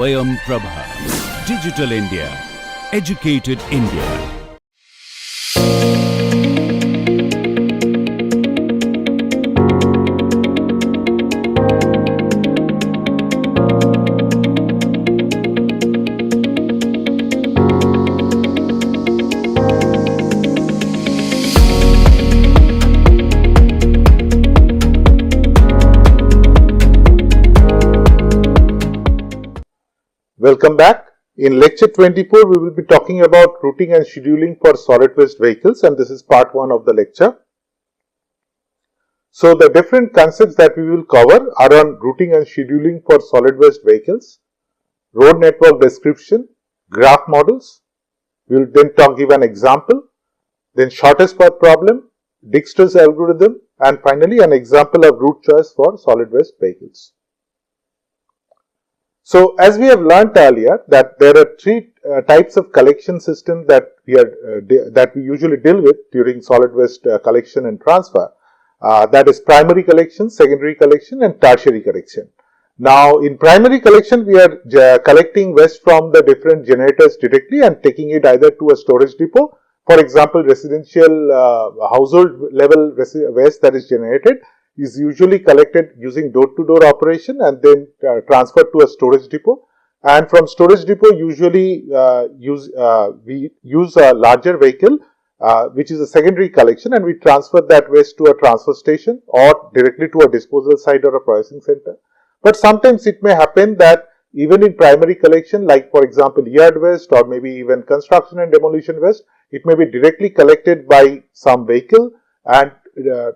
Swayam Prabha. Digital India. Educated India. Welcome back. In lecture 24, we will be talking about routing and scheduling for solid waste vehicles, and this is part 1 of the lecture. So, the different concepts that we will cover are on routing and scheduling for solid waste vehicles, road network description, graph models. We will then give an example, then shortest path problem, Dijkstra's algorithm, and finally an example of route choice for solid waste vehicles. So, as we have learnt earlier that there are three types of collection system that we usually deal with during solid waste collection and transfer. That is primary collection, secondary collection, and tertiary collection. Now, in primary collection, we are collecting waste from the different generators directly and taking it either to a storage depot. For example, residential household level waste that is generated is usually collected using door-to-door operation and then transferred to a storage depot. And from storage depot, usually we use a larger vehicle, which is a secondary collection, and we transfer that waste to a transfer station or directly to a disposal site or a processing center. But sometimes it may happen that even in primary collection, like for example yard waste or maybe even construction and demolition waste, it may be directly collected by some vehicle and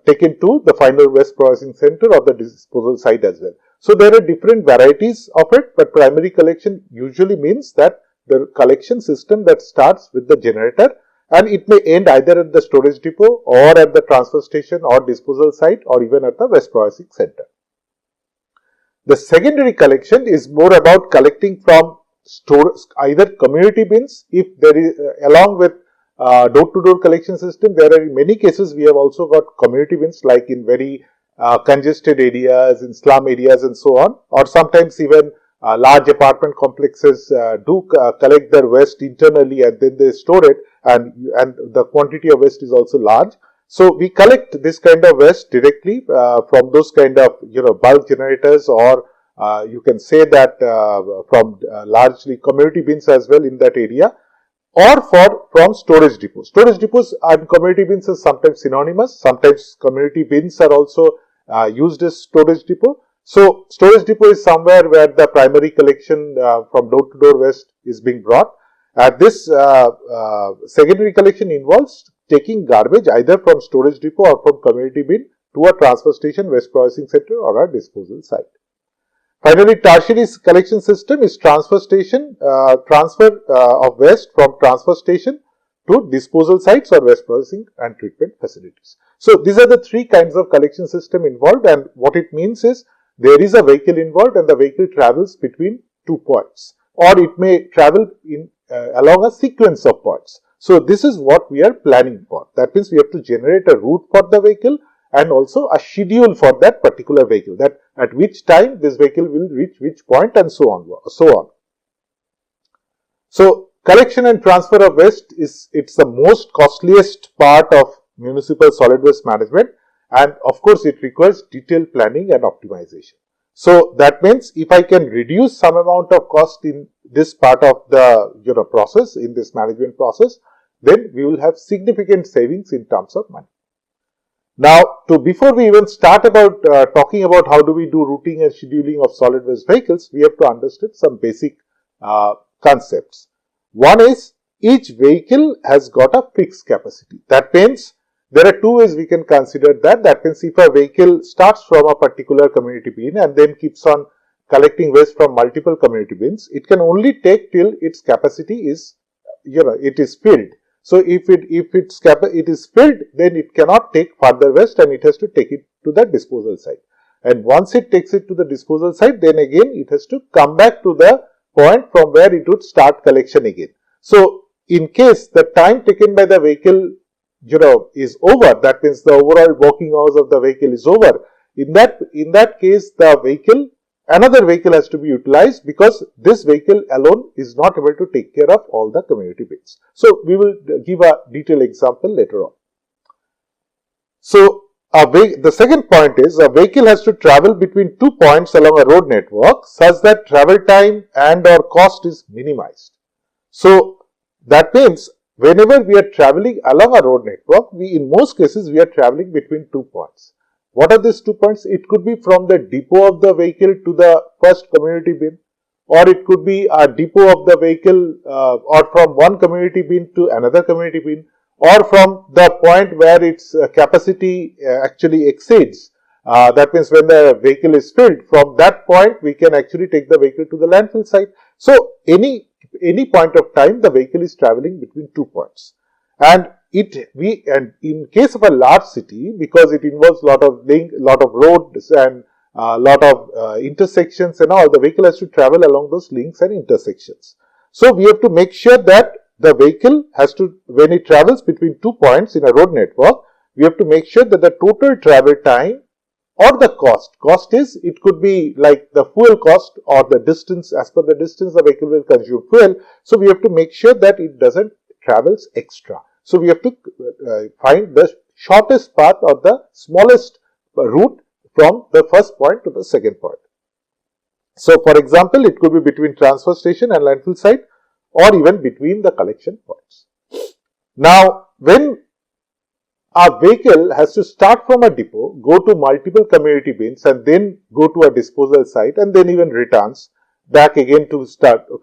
taken to the final waste processing center or the disposal site as well. So, there are different varieties of it, but primary collection usually means that the collection system that starts with the generator and it may end either at the storage depot or at the transfer station or disposal site or even at the waste processing center. The secondary collection is more about collecting from either community bins, if there is along with door-to-door collection system. There are in many cases we have also got community bins like in very congested areas, in slum areas and so on, or sometimes even large apartment complexes do collect their waste internally and then they store it, and the quantity of waste is also large. So, we collect this kind of waste directly from those kind of bulk generators, or you can say that from largely community bins as well in that area, or from storage depots. Storage depots and community bins are sometimes synonymous. Sometimes community bins are also used as storage depot. So, storage depot is somewhere where the primary collection from door-to-door waste is being brought. This secondary collection involves taking garbage either from storage depot or from community bin to a transfer station, waste processing center, or a disposal site. Finally, tertiary collection system is transfer of waste from transfer station to disposal sites or waste processing and treatment facilities. So, these are the three kinds of collection system involved, and what it means is there is a vehicle involved and the vehicle travels between 2 points, or it may travel along a sequence of points. So, this is what we are planning for. That means we have to generate a route for the vehicle and also a schedule for that particular vehicle, that at which time this vehicle will reach which point and so on. So, collection and transfer of waste it's the most costliest part of municipal solid waste management, and of course it requires detailed planning and optimization. So, that means if I can reduce some amount of cost in this part of the process, in this management process, then we will have significant savings in terms of money. Now, before we even start about talking about how do we do routing and scheduling of solid waste vehicles, we have to understand some basic concepts. One is each vehicle has got a fixed capacity. That means there are 2 ways we can consider that. That means if a vehicle starts from a particular community bin and then keeps on collecting waste from multiple community bins, it can only take till its capacity is it is filled. So, if it is filled, then it cannot take further waste and it has to take it to the disposal site. And once it takes it to the disposal site, then again it has to come back to the point from where it would start collection again. So, in case the time taken by the vehicle is over, that means the overall working hours of the vehicle is over, in that case the vehicle another vehicle has to be utilized because this vehicle alone is not able to take care of all the community bins. So, we will give a detailed example later on. So, the second point is a vehicle has to travel between 2 points along a road network such that travel time and or cost is minimized. So, that means whenever we are traveling along a road network, in most cases we are traveling between 2 points. What are these 2 points? It could be from the depot of the vehicle to the first community bin, or it could be a depot of the vehicle or from one community bin to another community bin, or from the point where its capacity actually exceeds. That means when the vehicle is filled, from that point we can actually take the vehicle to the landfill site. So, any point of time the vehicle is traveling between 2 points, and in case of a large city, because it involves lot of roads and lot of intersections and all, the vehicle has to travel along those links and intersections. So, we have to make sure that the vehicle has to, when it travels between 2 points in a road network, we have to make sure that the total travel time or the cost is, it could be like the fuel cost or the distance, as per the distance the vehicle will consume fuel. So, we have to make sure that it doesn't travels extra. So, we have to find the shortest path or the smallest route from the first point to the second point. So, for example, it could be between transfer station and landfill site, or even between the collection points. Now, when a vehicle has to start from a depot, go to multiple community bins and then go to a disposal site and then even returns back again to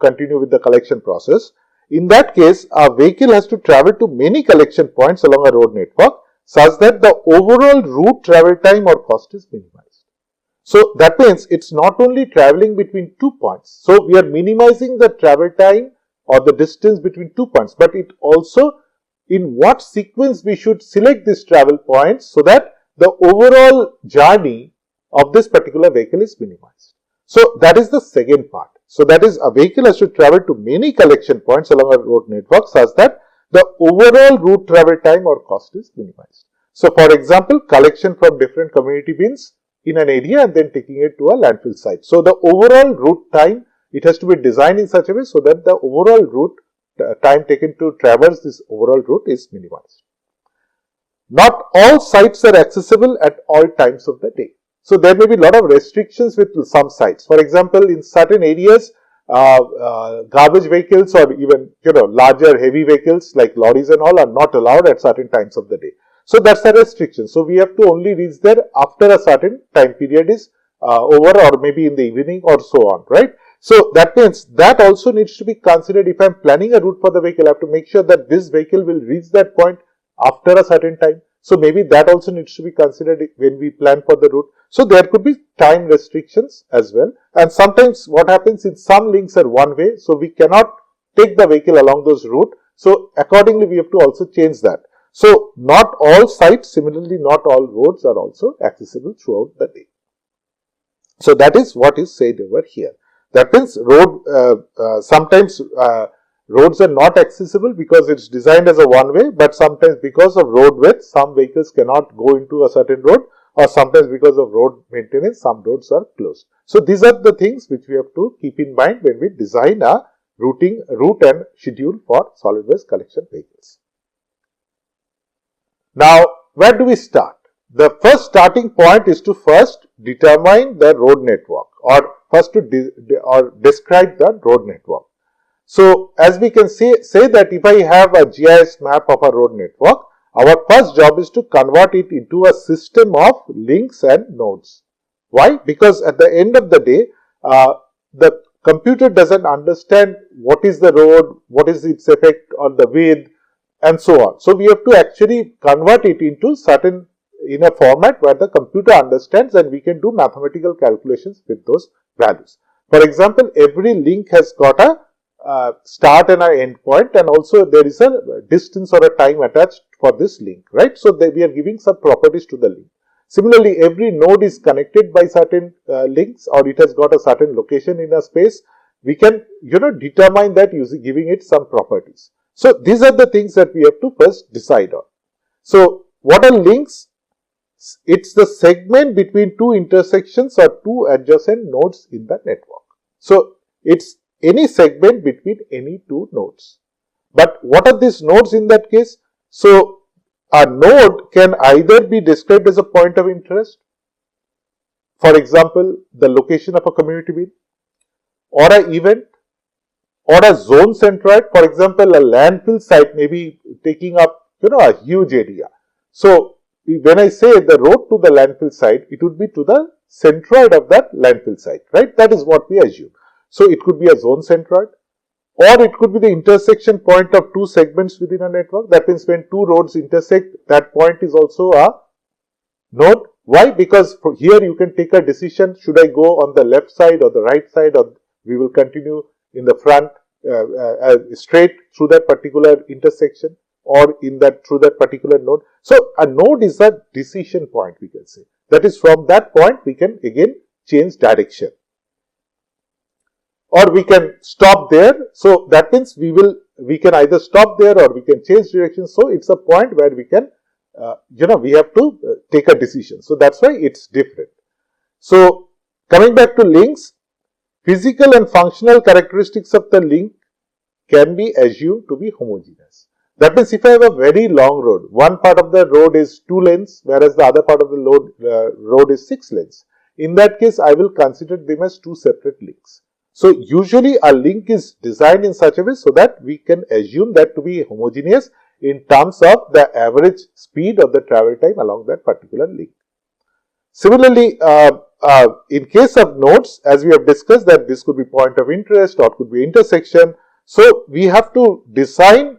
continue with the collection process. In that case, a vehicle has to travel to many collection points along a road network such that the overall route travel time or cost is minimized. So, that means it's not only traveling between 2 points. So, we are minimizing the travel time or the distance between 2 points, but it also in what sequence we should select these travel points so that the overall journey of this particular vehicle is minimized. So, that is the second part. So, that is a vehicle has to travel to many collection points along a road network such that the overall route travel time or cost is minimized. So, for example, collection from different community bins in an area and then taking it to a landfill site. So, the overall route time, it has to be designed in such a way so that the overall route time taken to traverse this overall route is minimized. Not all sites are accessible at all times of the day. So, there may be a lot of restrictions with some sites. For example, in certain areas, garbage vehicles or even larger heavy vehicles like lorries and all are not allowed at certain times of the day. So, that's a restriction. So, we have to only reach there after a certain time period is over, or maybe in the evening or so on, right. So, that means that also needs to be considered. If I am planning a route for the vehicle, I have to make sure that this vehicle will reach that point after a certain time. So, maybe that also needs to be considered when we plan for the route. So, there could be time restrictions as well, and sometimes what happens is some links are one way. So, we cannot take the vehicle along those route. So, accordingly we have to also change that. So, not all sites, similarly not all roads are also accessible throughout the day. So, that is what is said over here. That means sometimes roads are not accessible because it's designed as a one way, but sometimes because of road width, some vehicles cannot go into a certain road, or sometimes because of road maintenance, some roads are closed. So, these are the things which we have to keep in mind when we design a route and schedule for solid waste collection vehicles. Now, where do we start? The first starting point is to first determine the road network, or first to describe the road network. So, as we can say that if I have a GIS map of a road network, our first job is to convert it into a system of links and nodes. Why? Because at the end of the day, the computer doesn't understand what is the road, what is its effect on the width, and so on. So, we have to actually convert it into in a format where the computer understands, and we can do mathematical calculations with those values. For example, every link has got a start and an end point, and also there is a distance or a time attached for this link, right. So, we are giving some properties to the link. Similarly, every node is connected by certain links, or it has got a certain location in a space. We can determine that using giving it some properties. So, these are the things that we have to first decide on. So, what are links? It's the segment between two intersections or two adjacent nodes in the network. So it's any segment between any two nodes. But what are these nodes in that case? So a node can either be described as a point of interest, for example, the location of a community bean, or an event, or a zone centroid. For example, a landfill site may be taking up, a huge area. So when I say the road to the landfill site, it would be to the centroid of that landfill site, right? That is what we assume. So it could be a zone centroid, or it could be the intersection point of two segments within a network. That means when two roads intersect, that point is also a node. Why? Because here you can take a decision, should I go on the left side or the right side, or we will continue in the front straight through that particular intersection, or through that particular node. So a node is a decision point, we can say. That is, from that point we can again change direction, or we can stop there. So that means we can either stop there or we can change direction. So it's a point where we can we have to take a decision. So that's why it's different. So coming back to links, physical and functional characteristics of the link can be assumed to be homogeneous. That means if I have a very long road, one part of the road is 2 lanes, whereas the other part of the road is 6 lanes. In that case, I will consider them as 2 separate links. So usually a link is designed in such a way so that we can assume that to be homogeneous in terms of the average speed of the travel time along that particular link. Similarly, in case of nodes, as we have discussed, that this could be point of interest or could be intersection. So we have to design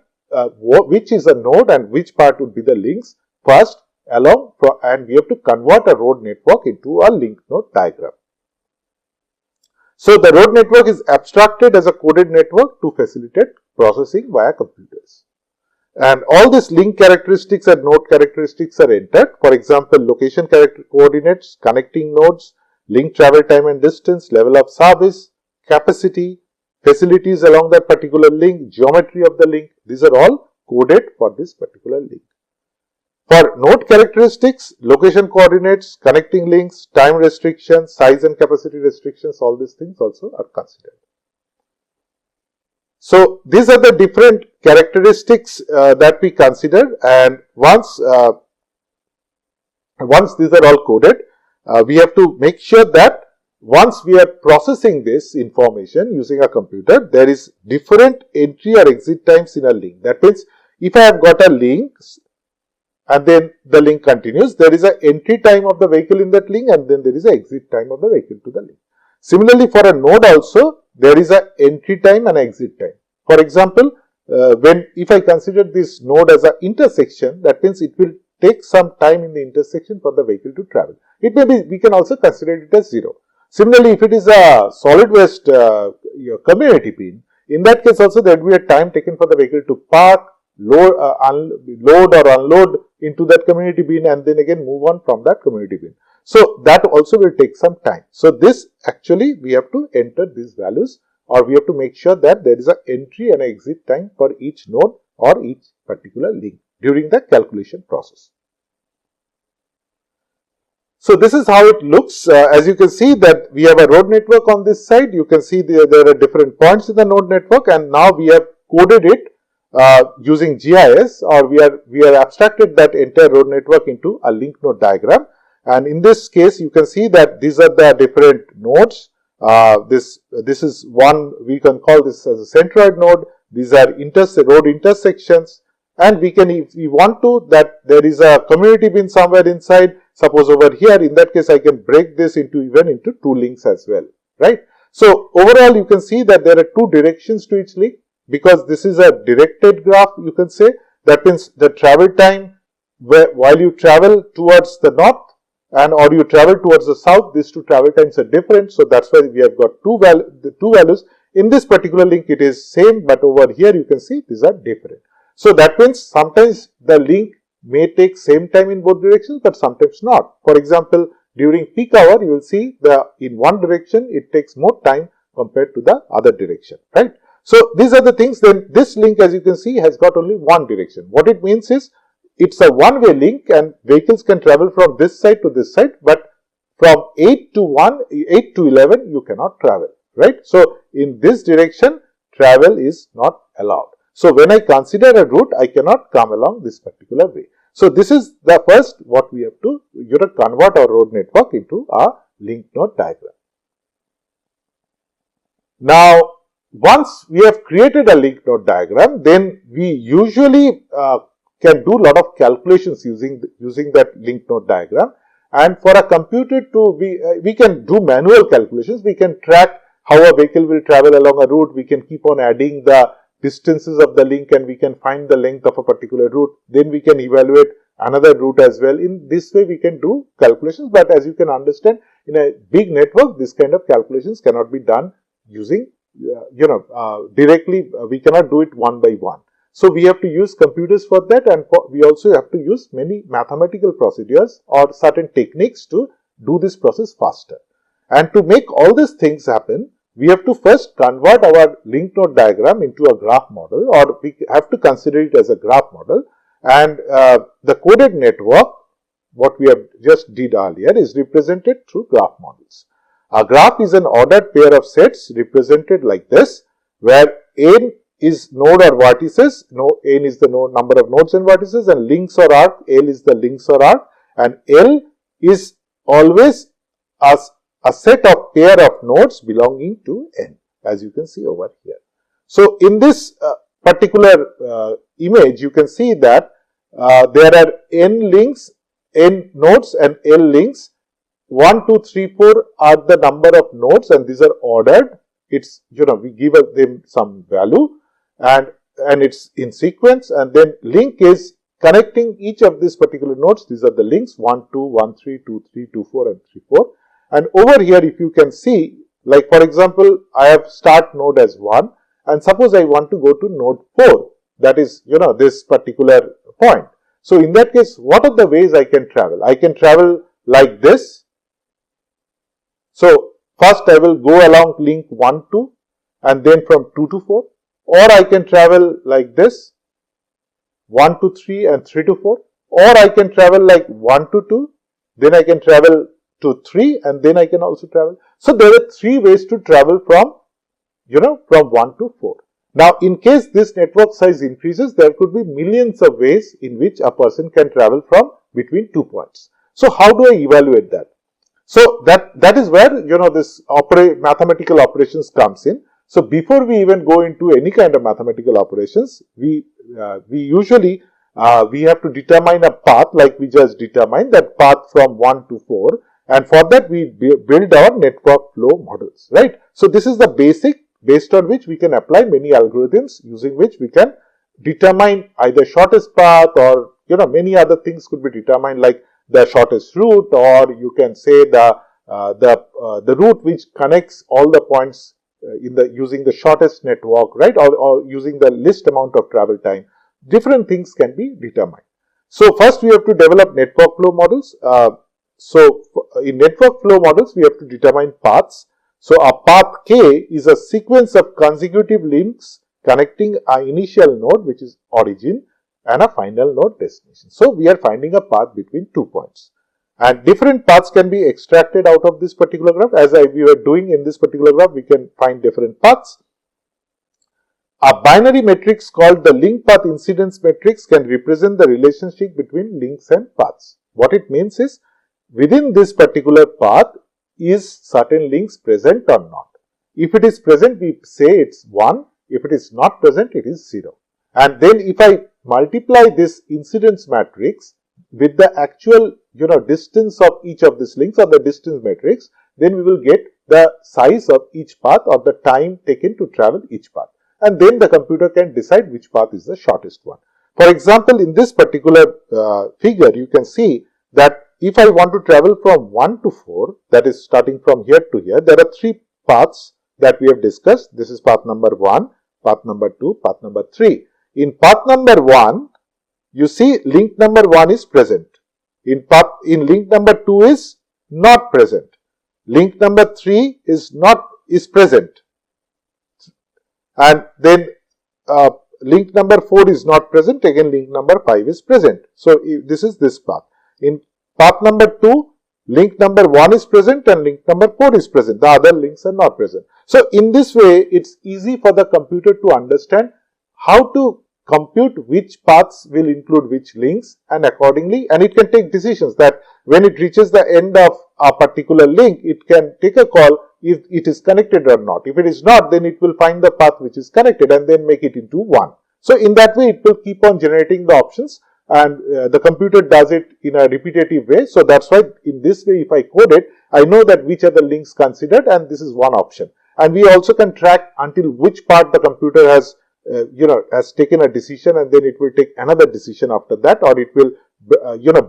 which is a node and which part would be the links first and we have to convert a road network into a link node diagram. So the road network is abstracted as a coded network to facilitate processing via computers. And all these link characteristics and node characteristics are entered. For example, location coordinates, connecting nodes, link travel time and distance, level of service, capacity, facilities along that particular link, geometry of the link. These are all coded for this particular link. For node characteristics, location coordinates, connecting links, time restrictions, size and capacity restrictions, all these things also are considered. So these are the different characteristics that we consider, and once these are all coded, we have to make sure that once we are processing this information using a computer, there is different entry or exit times in a link. That means if I have got a link and then the link continues, there is an entry time of the vehicle in that link and then there is an exit time of the vehicle to the link. Similarly, for a node also, there is an entry time and exit time. For example, if I consider this node as an intersection, that means it will take some time in the intersection for the vehicle to travel. It may be, we can also consider it as 0. Similarly, if it is a solid waste community bin, in that case also there will be a time taken for the vehicle to park, load or unload into that community bin and then again move on from that community bin. So that also will take some time. So this actually we have to enter these values, or we have to make sure that there is an entry and exit time for each node or each particular link during the calculation process. So this is how it looks. As you can see that we have a road network on this side. You can see there are different points in the node network, and now we have coded it using GIS, or we are abstracted that entire road network into a link node diagram. And in this case, you can see that these are the different nodes. This is one, we can call this as a centroid node. These are road intersections, and we can, if we want to, that there is a community bin somewhere inside. Suppose over here, in that case, I can break this into 2 links as well, right? So overall, you can see that there are 2 directions to each link, because this is a directed graph, you can say. That means the travel time while you travel towards the north or you travel towards the south, these 2 travel times are different. So that's why we have got the two values. In this particular link, it is same, but over here you can see these are different. So that means sometimes the link may take same time in both directions, but sometimes not. For example, during peak hour, you will see in one direction it takes more time compared to the other direction, right? So these are the things. Then this link, as you can see, has got only one direction. What it means is, it's a one-way link and vehicles can travel from this side to this side, but from 8 to 11 you cannot travel, right? So in this direction travel is not allowed. So when I consider a route, I cannot come along this particular way. So this is the first what we have to convert our road network into a link node diagram. Now once we have created a link node diagram, then we usually can do a lot of calculations using that link node diagram. And for a computer to we can do manual calculations. We can track how a vehicle will travel along a route. We can keep on adding the distances of the link and we can find the length of a particular route. Then we can evaluate another route as well. In this way we can do calculations, but as you can understand, in a big network this kind of calculations cannot be done using directly. We cannot do it one by one. So we have to use computers for that, and we also have to use many mathematical procedures or certain techniques to do this process faster. And to make all these things happen, we have to first convert our link node diagram into a graph model, or we have to consider it as a graph model. And the coded network, what we have just did earlier, is represented through graph models. A graph is an ordered pair of sets represented like this, where n is node or vertices, n is the number of nodes and vertices, and links or arc, L is the links or arc, and L is always a set of pair of nodes belonging to n, as you can see over here. So in this particular image, you can see that there are n links, n nodes and L links. 1, 2, 3, 4 are the number of nodes, and these are ordered. It's, we give them some value, and it's in sequence, and then link is connecting each of these particular nodes. These are the links 1, 2, 1, 3, 2, 3, 2, 4 and 3, 4. And over here, if you can see, like for example, I have start node as 1, and suppose I want to go to node 4, that is, this particular point. So in that case, what are the ways I can travel? I can travel like this. So first I will go along link 1, 2, and then from 2 to 4, or I can travel like this, 1 to 3 and 3 to 4, or I can travel like 1 to 2, then I can travel to 3, and then I can also travel. So there are 3 ways to travel from, from 1 to 4. Now in case this network size increases, there could be millions of ways in which a person can travel from between 2 points. So how do I evaluate that? So that is where, this mathematical operations comes in. So before we even go into any kind of mathematical operations, we usually we have to determine a path, like we just determined that path from 1 to 4, and for that we build our network flow models, right? So this is the basic based on which we can apply many algorithms using which we can determine either shortest path, or many other things could be determined, like the shortest route, or you can say the route which connects all the points using the shortest network, right, or using the least amount of travel time. Different things can be determined. So first we have to develop network flow models. So in network flow models, we have to determine paths. So a path K is a sequence of consecutive links connecting an initial node, which is origin, and a final node destination. So we are finding a path between 2 points, and different paths can be extracted out of this particular graph. As we were doing in this particular graph, we can find different paths. A binary matrix called the link path incidence matrix can represent the relationship between links and paths. What it means is, within this particular path, is certain links present or not? If it is present, we say it's 1. If it is not present, it is 0. And then if I multiply this incidence matrix with the actual distance of each of these links, or the distance matrix, then we will get the size of each path, or the time taken to travel each path, and then the computer can decide which path is the shortest one. For example, in this particular figure, you can see that if I want to travel from 1 to 4, that is starting from here to here, there are 3 paths that we have discussed. This is path number 1, path number 2, path number 3. In path number 1, you see link number 1 is present. In link number 2 is not present. Link number 3 is present. And then link number 4 is not present, again link number 5 is present. So, this is this path. In path number 2, link number 1 is present and link number 4 is present. The other links are not present. So, in this way, it's easy for the computer to understand how to compute which paths will include which links, and accordingly, and it can take decisions that when it reaches the end of a particular link, it can take a call if it is connected or not. If it is not, then it will find the path which is connected and then make it into one. So, in that way, it will keep on generating the options, and the computer does it in a repetitive way. So, that's why in this way, if I code it, I know that which are the links considered, and this is one option. And we also can track until which part the computer has has taken a decision, and then it will take another decision after that, or it will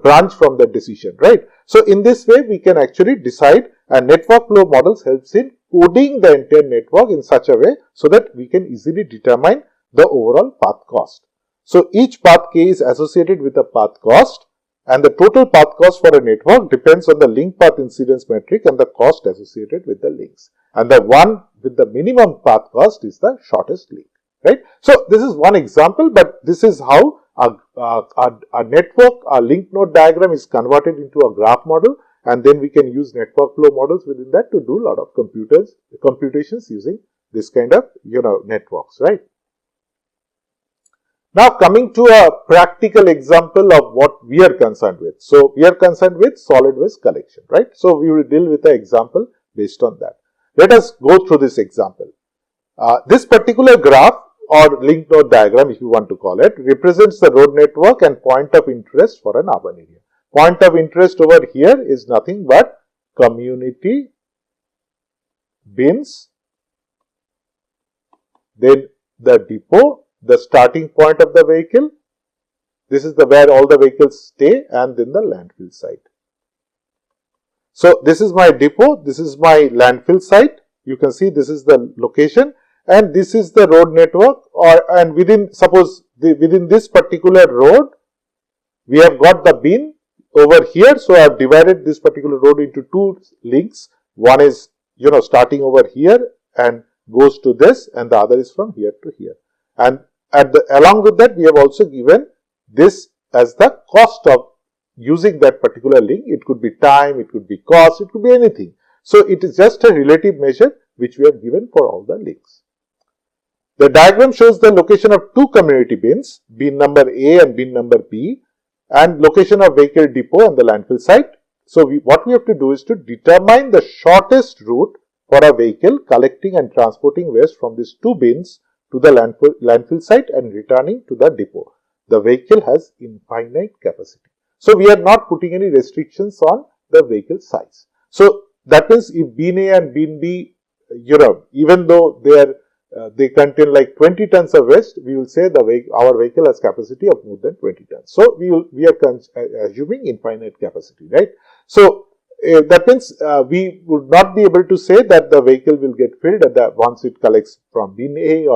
branch from the decision, right? So, in this way, we can actually decide, and network flow models helps in coding the entire network in such a way so that we can easily determine the overall path cost. So, each path k is associated with a path cost, and the total path cost for a network depends on the link path incidence metric and the cost associated with the links. And the one with the minimum path cost is the shortest link. Right. So, this is one example, but this is how a network, a link node diagram is converted into a graph model, and then we can use network flow models within that to do a lot of computations using this kind of networks, right. Now, coming to a practical example of what we are concerned with. So, we are concerned with solid waste collection, right. So, we will deal with an example based on that. Let us go through this example. This particular graph or link node diagram, if you want to call it, represents the road network and point of interest for an urban area. Point of interest over here is nothing but community bins, then the depot, the starting point of the vehicle. This is where all the vehicles stay, and then the landfill site. So, this is my depot, this is my landfill site. You can see this is the location, and this is the road network, and within this particular road, we have got the bin over here. So, I have divided this particular road into two links. One is starting over here and goes to this, and the other is from here to here. And along with that, we have also given this as the cost of using that particular link. It could be time, it could be cost, it could be anything. So, it is just a relative measure which we have given for all the links. The diagram shows the location of two community bins, bin number A and bin number B, and location of vehicle depot and the landfill site. So, what we have to do is to determine the shortest route for a vehicle collecting and transporting waste from these two bins to the landfill site and returning to the depot. The vehicle has infinite capacity. So, we are not putting any restrictions on the vehicle size. So, that means if bin A and bin B, even though they contain like 20 tons of waste, we will say our vehicle has capacity of more than 20 tons. So, we are assuming infinite capacity, right. So, that means we would not be able to say that the vehicle will get filled once it collects from bin A or